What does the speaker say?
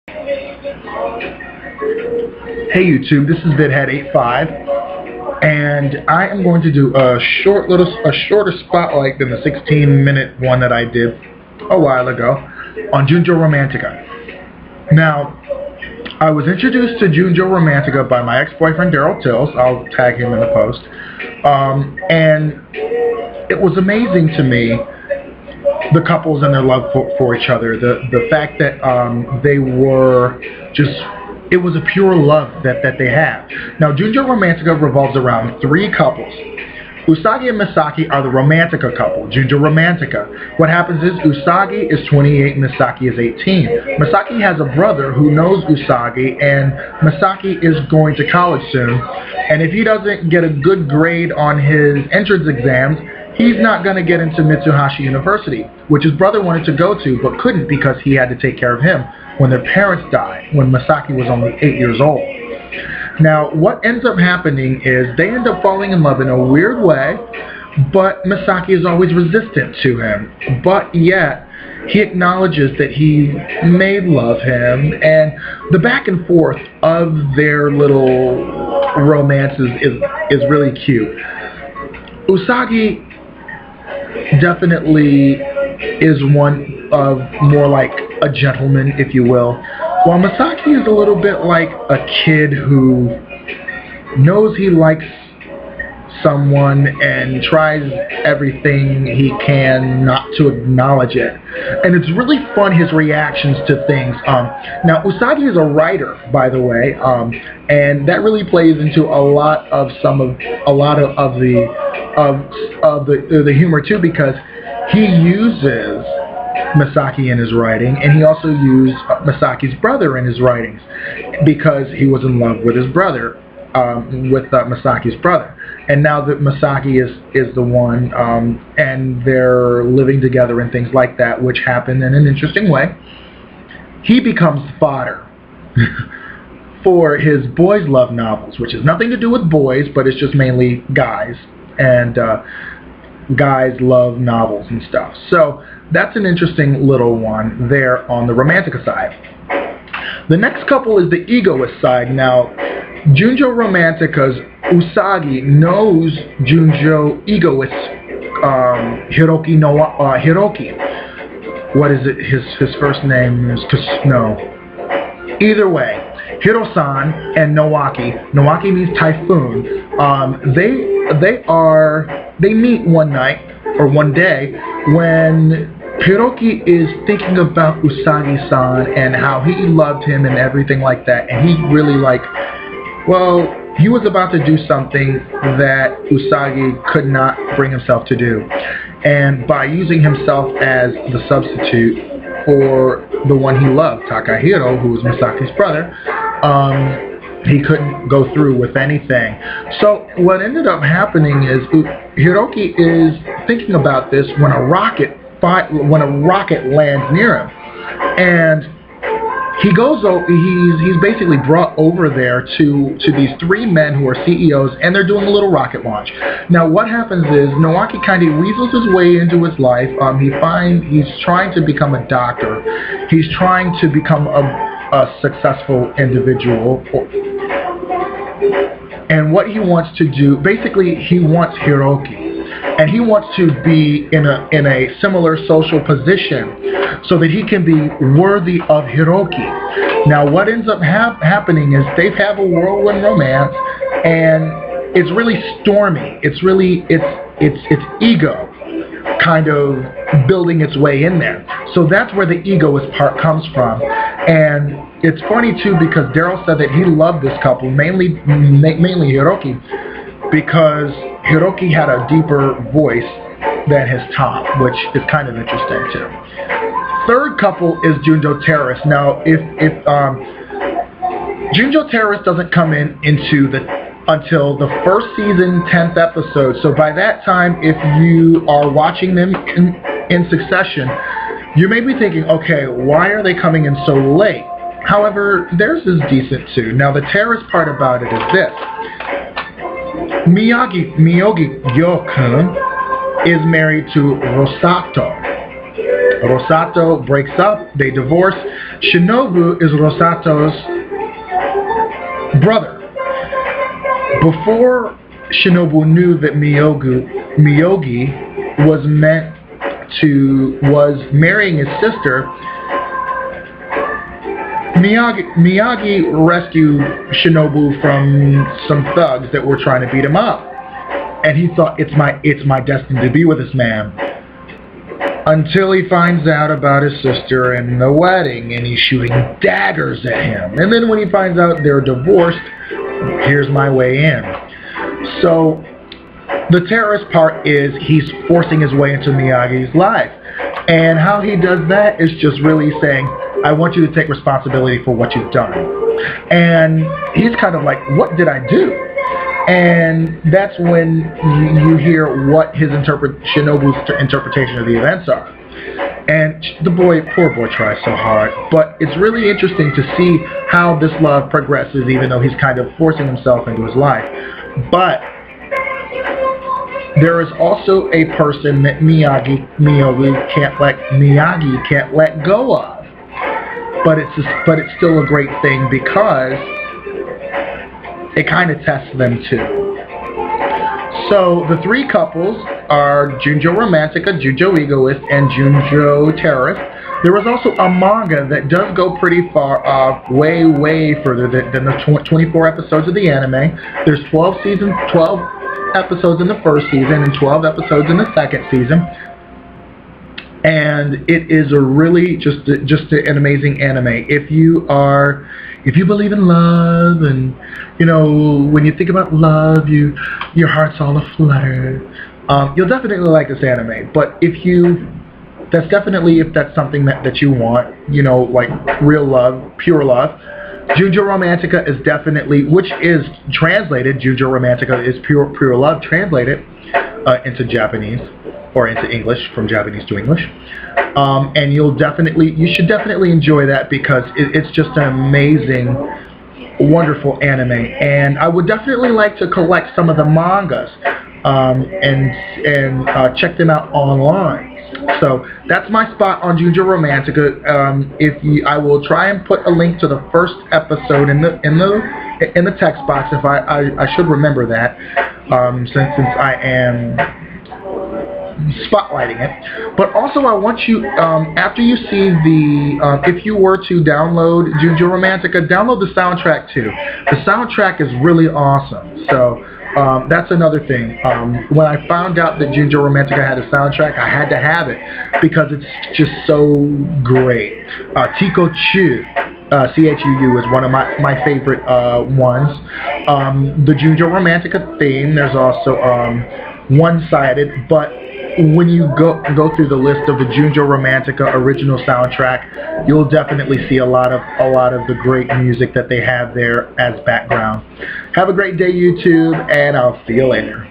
Hey YouTube, this is VidHead85, and I am going to do a shorter spotlight than the 16-minute one that I did a while ago on Junjou Romantica. Now, I was introduced to Junjou Romantica by my ex-boyfriend Daryl Tills. I'll tag him in the post, and it was amazing to me, the couples and their love for each other. The fact that they were just, it was a pure love that they have. Now, Junjou Romantica revolves around three couples. Usagi and Misaki are the Romantica couple, Junjou Romantica. What happens is Usagi is 28, Misaki is 18. Misaki has a brother who knows Usagi, and Misaki is going to college soon. And if he doesn't get a good grade on his entrance exams, he's not going to get into Mitsuhashi University, which his brother wanted to go to, but couldn't because he had to take care of him when their parents died, when Misaki was only 8 years old. Now, what ends up happening is they end up falling in love in a weird way, but Misaki is always resistant to him. But yet, he acknowledges that he may love him, and the back and forth of their little romance is really cute. Usagi definitely is one of more like a gentleman, if you will, while Misaki is a little bit like a kid who knows he likes someone and tries everything he can not to acknowledge it. And it's really fun, his reactions to things. Now, Usagi is a writer, by the way, and that really plays into a lot of the humor too, because he uses Misaki in his writing, and he also used Misaki's brother in his writings because he was in love with his brother, Misaki's brother. And now that Misaki is the one, and they're living together and things like that, which happen in an interesting way, he becomes fodder for his boys' love novels, which has nothing to do with boys, but it's just mainly guys, and guys love novels and stuff. So that's an interesting little one there on the Romantica side. The next couple is the egoist side. Now, Junjou Romantica's Usagi knows Junjou egoist Hiroki. What is it? His first name is Either way, Hiro-san and Nowaki. Nowaki means typhoon. They meet one night or one day when Hiroki is thinking about Usagi-san and how he loved him and everything like that, and he really he was about to do something that Usagi could not bring himself to do. And by using himself as the substitute for the one he loved, Takahiro, who was Misaki's brother, he couldn't go through with anything. So what ended up happening is Hiroki is thinking about this when a rocket lands near him, and he goes over. He's basically brought over there to these three men who are CEOs, and they're doing a little rocket launch. Now, what happens is Nowaki kind of weasels his way into his life. He's trying to become a doctor. He's trying to become a successful individual. And what he wants to do, basically, he wants Hiroki. And he wants to be in a similar social position so that he can be worthy of Hiroki. Now, what ends up happening is they have a whirlwind romance, and it's really stormy. It's ego kind of building its way in there. So that's where the egoist part comes from. And it's funny too, because Daryl said that he loved this couple, mainly Hiroki, because Hiroki had a deeper voice than his top, which is kind of interesting too. Third couple is Junjou Terrace. Now, if Junjou Terrace doesn't come until the first season, 10th episode. So by that time, if you are watching them in succession, you may be thinking, okay, why are they coming in so late? However, theirs is decent too. Now, the Terrace part about it is this. Miyogi Gyo-kun is married to Rosato. Rosato breaks up, they divorce. Shinobu is Rosato's brother. Before Shinobu knew that Miyogi was marrying his sister, Miyagi rescued Shinobu from some thugs that were trying to beat him up, and he thought, it's my destiny to be with this man. Until he finds out about his sister and the wedding, and he's shooting daggers at him. And then when he finds out they're divorced, here's my way in. So the terrorist part is he's forcing his way into Miyagi's life. And how he does that is just really saying, I want you to take responsibility for what you've done. And he's kind of like, what did I do? And that's when you hear what Shinobu's interpretation of the events are. And poor boy tries so hard. But it's really interesting to see how this love progresses, even though he's kind of forcing himself into his life. But there is also a person that Miyagi can't let go of. But it's still a great thing because it kind of tests them too. So the three couples are Junjou Romantica, Junjou Egoist, and Junjou Terrorist. There was also a manga that does go pretty far off, way further than the 24 episodes of the anime. There's 12 episodes in the first season and 12 episodes in the second season. And it is a really just an amazing anime. If you believe in love, and when you think about love, your heart's all aflutter. You'll definitely like this anime. But if that's something that you want, like real love, pure love, Junjou Romantica is definitely, which is translated. Junjou Romantica is pure love translated into Japanese. Or into English, from Japanese to English, and you should definitely enjoy that because it's just an amazing, wonderful anime. And I would definitely like to collect some of the mangas and check them out online. So that's my spot on Junjou Romantica. I will try and put a link to the first episode in the text box if I should remember that, since I am spotlighting it. But also I want you, after you see if you were to download Junjou Romantica, download the soundtrack too. The soundtrack is really awesome. So that's another thing. When I found out that Junjou Romantica had a soundtrack, I had to have it because it's just so great. Tiko Chu, CHUU, is one of my favorite ones. The Junjou Romantica theme, there's also One-Sided, but when you go through the list of the Junjou Romantica original soundtrack, you'll definitely see a lot of the great music that they have there as background. Have a great day, YouTube, and I'll see you later.